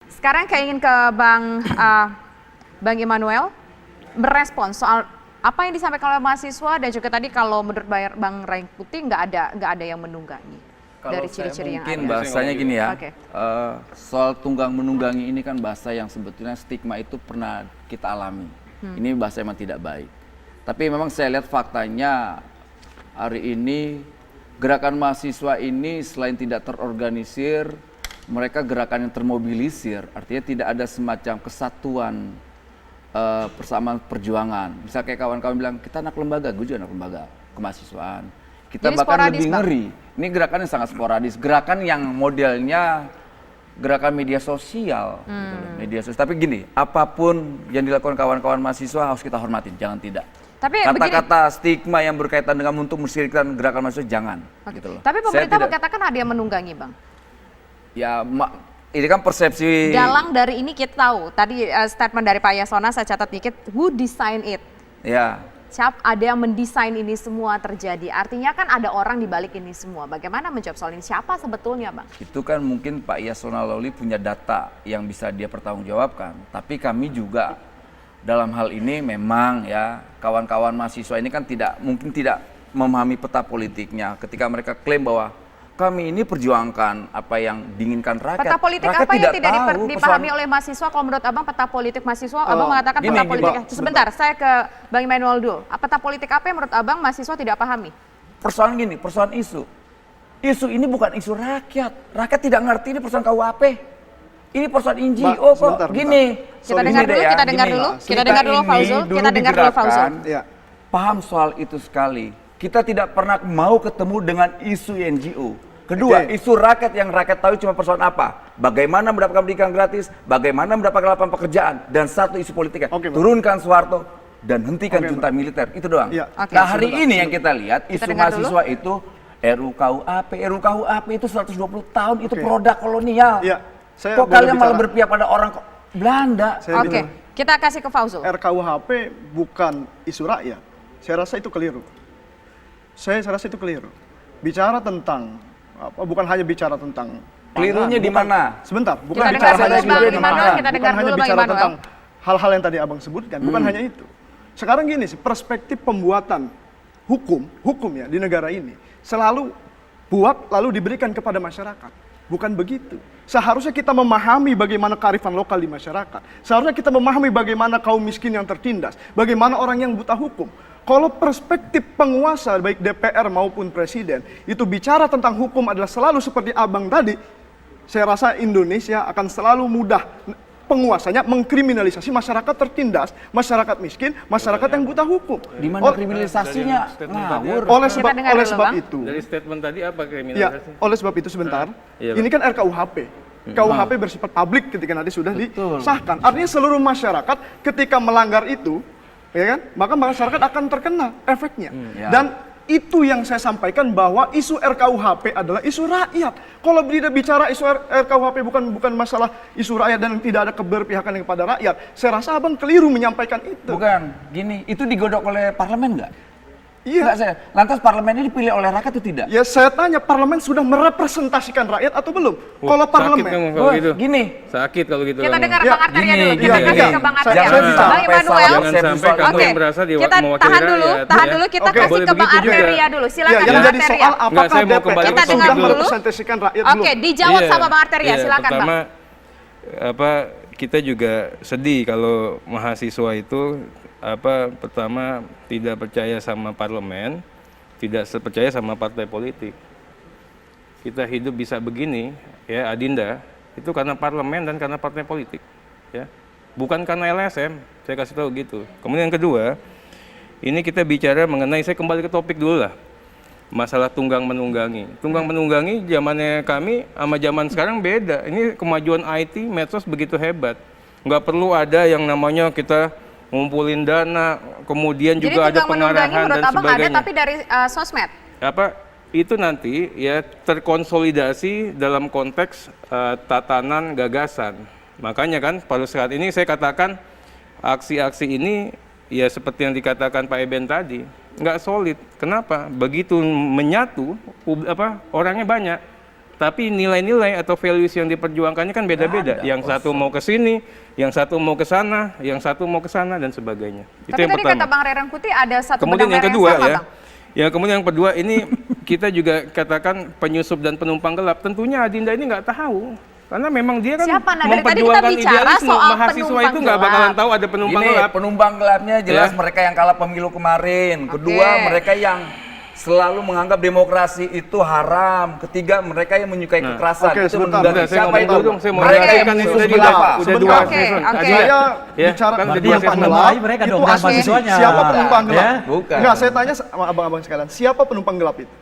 Sekarang saya ingin ke Bang Immanuel merespons soal apa yang disampaikan oleh mahasiswa dan juga tadi kalau menurut Bang Ray Putih nggak ada yang menunggangi dari ciri-ciri yang ada. Mungkin bahasanya gini ya, Oke. soal tunggang menunggangi ini kan bahasa yang sebetulnya stigma itu pernah kita alami. Ini bahasa yang tidak baik. Tapi memang saya lihat faktanya hari ini gerakan mahasiswa ini selain tidak terorganisir, mereka gerakan yang termobilisir. Artinya tidak ada semacam kesatuan persamaan perjuangan. Misal kayak kawan-kawan bilang, kita anak lembaga, gue juga anak lembaga kemahasiswaan. Kita Jadi bahkan sporadis, lebih Bang? ngeri. Ini gerakan yang sangat sporadis. Gerakan yang modelnya gerakan media sosial. Gitu loh, media sosial. Tapi gini, apapun yang dilakukan kawan-kawan mahasiswa harus kita hormatin, jangan tidak. Tapi Kata-kata stigma yang berkaitan dengan untuk mensyirikkan gerakan mahasiswa, jangan. Oke. Gitu loh. Tapi Saya pemerintah tidak- mengatakan ada yang menunggangi, Bang. Ya, ini kan persepsi. Dalang dari ini kita tahu. Tadi statement dari Pak Yasona saya catat dikit, who design it? Ya, Ada yang mendesain ini semua terjadi. Artinya kan ada orang di balik ini semua. Bagaimana menjawab soal ini? Siapa sebetulnya, Bang? itu kan mungkin Pak Yasona Lawli punya data yang bisa dia pertanggungjawabkan. Tapi kami juga dalam hal ini memang ya kawan-kawan mahasiswa ini kan mungkin tidak memahami peta politiknya. Ketika mereka klaim bahwa kami ini perjuangkan apa yang diinginkan rakyat. Peta politik Rakyat apa yang tidak tahu dipahami oleh mahasiswa? Kalau menurut Abang peta politik mahasiswa, Abang mengatakan gini, peta gini, politik. Bang, Sebentar, saya ke Bang Immanuel dulu. Peta politik apa yang menurut Abang mahasiswa tidak pahami? Persoalan gini, persoalan isu. Isu ini bukan isu rakyat. Rakyat tidak ngerti ini persoalan KUHP. Ini persoalan NGO kok. sebentar, Gini. Kita Gini dengar deh dulu, ya, kita dengar gini. dulu. Kita dengar dulu ini Fauzul, dulu kita dengar dulu Fauzul. digerakkan, Ya. Paham soal itu sekali. Kita tidak pernah mau ketemu dengan isu NGO. Kedua, Oke. isu rakyat yang rakyat tahu cuma persoalan apa? Bagaimana mendapatkan pendidikan gratis, bagaimana mendapatkan lapangan pekerjaan, dan satu isu politiknya. Oke, Bang. Turunkan Soeharto dan hentikan Oke, junta militer. Itu doang. Iya. Oke. Nah hari Sebentar, ini yang kita lihat, Kita isu dengar dulu. mahasiswa itu RUU-KUHP itu 120 tahun, itu Oke. produk kolonial. Iya, saya Kok boleh kalian malah bicara? berpihak pada orang Belanda? Saya Oke, kita kasih ke Fauzul. RKUHP bukan isu rakyat. Saya rasa itu keliru. Saya rasa itu keliru. Bicara tentang bukan hanya bicara tentang Kelirunya pangan, di bukan- mana? Sebentar, bukan Kita bicara dengar hanya dulu Bang tentang Immanuel, pangan, kita dengar bukan hanya dulu Bang bicara Immanuel. tentang hal-hal yang tadi Abang sebutkan, bukan hanya itu. Sekarang gini sih, perspektif pembuatan hukum ya di negara ini selalu buat lalu diberikan kepada masyarakat. Bukan begitu. Seharusnya kita memahami bagaimana kearifan lokal di masyarakat. Seharusnya kita memahami bagaimana kaum miskin yang tertindas, bagaimana orang yang buta hukum. Kalau perspektif penguasa baik DPR maupun presiden itu bicara tentang hukum adalah selalu seperti Abang tadi, saya rasa Indonesia akan selalu mudah penguasanya mengkriminalisasi masyarakat tertindas, masyarakat miskin, masyarakat yang buta hukum. Di mana kriminalisasinya? Ngawur. Oleh Kita dengar oleh dulu, sebab Bang. itu, Dari statement tadi apa ya, kriminalisasi? oleh sebab itu sebentar, Iya, ini kan RKUHP. KUHP bersifat publik ketika nanti sudah disahkan. Artinya seluruh masyarakat ketika melanggar itu, ya kan, maka masyarakat akan terkena efeknya. Ya. Dan itu yang saya sampaikan bahwa isu RKUHP adalah isu rakyat. Kalau tidak bicara isu RKUHP bukan masalah isu rakyat dan tidak ada keberpihakan kepada rakyat, saya rasa Abang keliru menyampaikan itu. Bukan, gini, itu digodok oleh parlemen nggak? Iya. Nggak saya. Lantas parlemen ini dipilih oleh rakyat atau tidak? Ya saya tanya, parlemen sudah merepresentasikan rakyat atau belum? Kalau Sakit parlemen, kamu kalau Wah, gitu. gini. Sakit kalau gitu. Kita kamu. dengar Ya, Bang Arteria gini, dulu. Kita gini, kasih gini. ke Bang Saya- Arteria. saya bisa. Bang Immanuel. Jangan sampai kamu Oke, yang berasa kita mewakili tahan dulu, rakyat, tahan ya. dulu. Kita Oke. kasih Boleh ke Bang begitu juga. Arteria dulu. ya, Silakan yang Bang jadi soal Arteria. apakah saya mau DPR kembali ke Kita dengar sudah dulu. merepresentasikan rakyat belum? Oke, dijawab Iya, sama Bang Arteria. iya, Silakan Bang. pertama, kita juga sedih kalau mahasiswa itu pertama tidak percaya sama parlemen, tidak percaya sama partai politik. Kita hidup bisa begini, ya Adinda, itu karena parlemen dan karena partai politik, ya. Bukan karena LSM, saya kasih tahu gitu. Kemudian yang kedua, ini kita bicara mengenai, saya kembali ke topik dulu lah. Masalah tunggang menunggangi. Tunggang menunggangi zamannya kami sama zaman sekarang beda. Ini kemajuan IT, medsos begitu hebat. Nggak perlu ada yang namanya kita ngumpulin dana, kemudian Jadi juga ada tunggang menunggangi pengarahan menurut dan Abang ada sebagainya. tapi dari sosmed. Itu nanti ya terkonsolidasi dalam konteks tatanan gagasan. Makanya kan pada saat ini saya katakan aksi-aksi ini ya seperti yang dikatakan Pak Eben tadi, nggak solid. Kenapa? Begitu menyatu orangnya banyak. Tapi nilai-nilai atau values yang diperjuangkannya kan beda-beda. Yang satu mau ke sini, yang satu mau ke sana, yang satu mau ke sana dan sebagainya. Itu Tapi yang tadi pertama. kata Bang Ray Rangkuti ada satu Kemudian benang yang merah kedua sama, ya. Bang. Ya, kemudian yang kedua ini kita juga katakan penyusup dan penumpang gelap. Tentunya Adinda ini nggak tahu. Karena memang dia kan Siapa? Nah, dari tadi kita memperjuangkan bicara idealisme. soal Mahasiswa penumpang itu nggak gelap. bakalan tahu ada penumpang Ini gelap. penumpang gelapnya jelas Ya. mereka yang kalah pemilu kemarin. Kedua, Oke. mereka yang selalu menganggap demokrasi itu haram. Ketiga, mereka yang menyukai kekerasan. Oke, Itu sebentar. menunggangi. Saya Siapa ngomong itu? dulu dong, saya mau Mereka yang jelaskan itu musuh tadi khilafah. udah Sebentar. dua Oke, season. oke. Adinda, Saya ya, bicara kan Berarti dua yang season. pertama mereka itu dong, bukan asli. mahasiswanya. Siapa penumpang gelap? Ya? Bukan. Enggak, saya tanya sama abang-abang sekalian, siapa penumpang gelap itu?